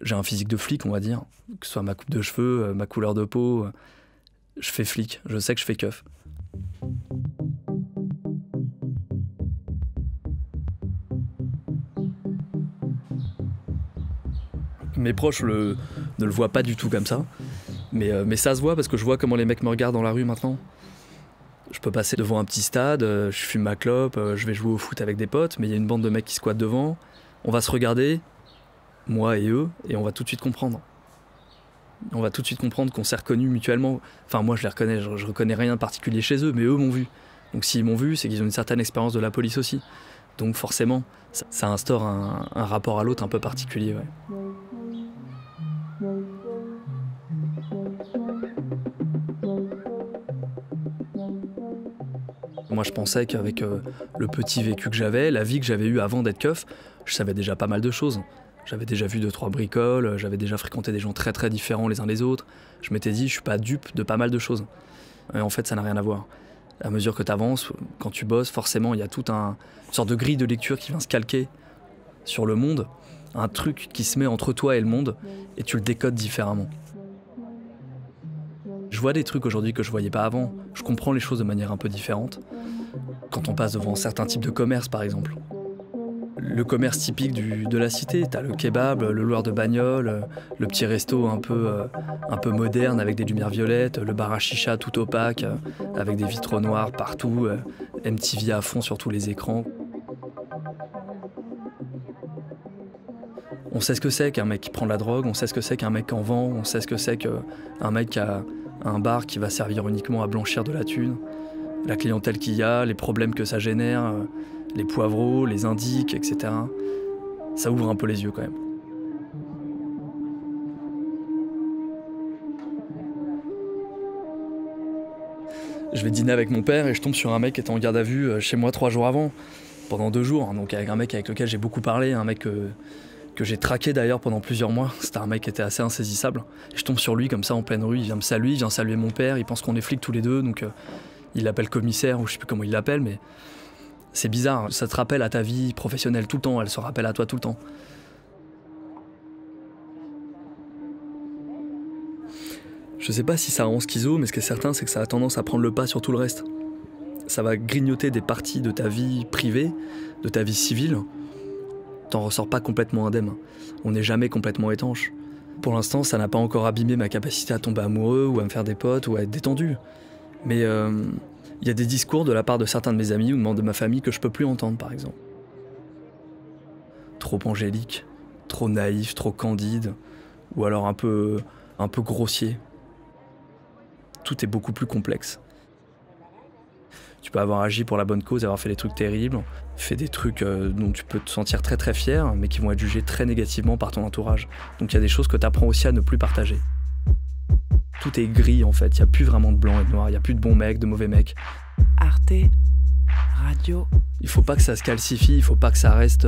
J'ai un physique de flic, on va dire, que ce soit ma coupe de cheveux, ma couleur de peau. Je fais flic, je sais que je fais keuf. Mes proches ne le voient pas du tout comme ça, mais ça se voit parce que je vois comment les mecs me regardent dans la rue maintenant. Je peux passer devant un petit stade, je fume ma clope, je vais jouer au foot avec des potes, mais il y a une bande de mecs qui squattent devant. On va se regarder, moi et eux, et on va tout de suite comprendre. On va tout de suite comprendre qu'on s'est reconnus mutuellement. Enfin, moi je les reconnais, je reconnais rien de particulier chez eux, mais eux m'ont vu. Donc s'ils m'ont vu, c'est qu'ils ont une certaine expérience de la police aussi. Donc forcément, ça instaure un rapport à l'autre un peu particulier. Ouais. Moi, je pensais qu'avec le petit vécu que j'avais, la vie que j'avais eue avant d'être keuf, je savais déjà pas mal de choses. J'avais déjà vu 2-3 bricoles, j'avais déjà fréquenté des gens très très différents les uns des autres. Je m'étais dit, je suis pas dupe de pas mal de choses. Et en fait, ça n'a rien à voir. À mesure que tu avances, quand tu bosses, forcément, il y a toute une sorte de grille de lecture qui vient se calquer sur le monde, un truc qui se met entre toi et le monde, et tu le décodes différemment. Je vois des trucs aujourd'hui que je voyais pas avant, je comprends les choses de manière un peu différente. Quand on passe devant certains types de commerces, par exemple. Le commerce typique de la cité, t'as le kebab, le loueur de bagnole, le petit resto un peu moderne avec des lumières violettes, le bar à chicha tout opaque, avec des vitraux noirs partout, MTV à fond sur tous les écrans. On sait ce que c'est qu'un mec qui prend de la drogue, on sait ce que c'est qu'un mec qui en vend, on sait ce que c'est qu'un mec qui a un bar qui va servir uniquement à blanchir de la thune, la clientèle qu'il y a, les problèmes que ça génère, les poivreaux, les indiques, etc. Ça ouvre un peu les yeux quand même. Je vais dîner avec mon père et je tombe sur un mec qui était en garde à vue chez moi 3 jours avant, pendant 2 jours. Donc avec un mec avec lequel j'ai beaucoup parlé, un mec que j'ai traqué d'ailleurs pendant plusieurs mois. C'était un mec qui était assez insaisissable. Et je tombe sur lui comme ça en pleine rue, il vient me saluer, il vient saluer mon père, il pense qu'on est flics tous les deux, donc il l'appelle commissaire ou je sais plus comment il l'appelle, mais c'est bizarre, ça te rappelle à ta vie professionnelle tout le temps, elle se rappelle à toi tout le temps. Je sais pas si ça rend schizo, mais ce qui est certain, c'est que ça a tendance à prendre le pas sur tout le reste. Ça va grignoter des parties de ta vie privée, de ta vie civile. T'en ressors pas complètement indemne. On n'est jamais complètement étanche. Pour l'instant, ça n'a pas encore abîmé ma capacité à tomber amoureux ou à me faire des potes ou à être détendu. Mais il y a des discours de la part de certains de mes amis ou de membres de ma famille que je peux plus entendre, par exemple. Trop angélique, trop naïf, trop candide, ou alors un peu grossier. Tout est beaucoup plus complexe. Tu peux avoir agi pour la bonne cause, avoir fait des trucs terribles, fait des trucs dont tu peux te sentir très très fier, mais qui vont être jugés très négativement par ton entourage. Donc il y a des choses que tu apprends aussi à ne plus partager. Tout est gris en fait, il n'y a plus vraiment de blanc et de noir, il n'y a plus de bons mecs, de mauvais mecs. Arte Radio. Il faut pas que ça se calcifie, il faut pas que ça reste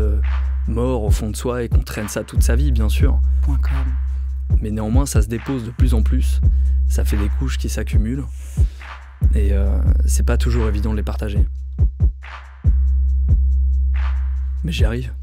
mort au fond de soi et qu'on traîne ça toute sa vie, bien sûr. .com. Mais néanmoins, ça se dépose de plus en plus, ça fait des couches qui s'accumulent, et c'est pas toujours évident de les partager. Mais j'y arrive.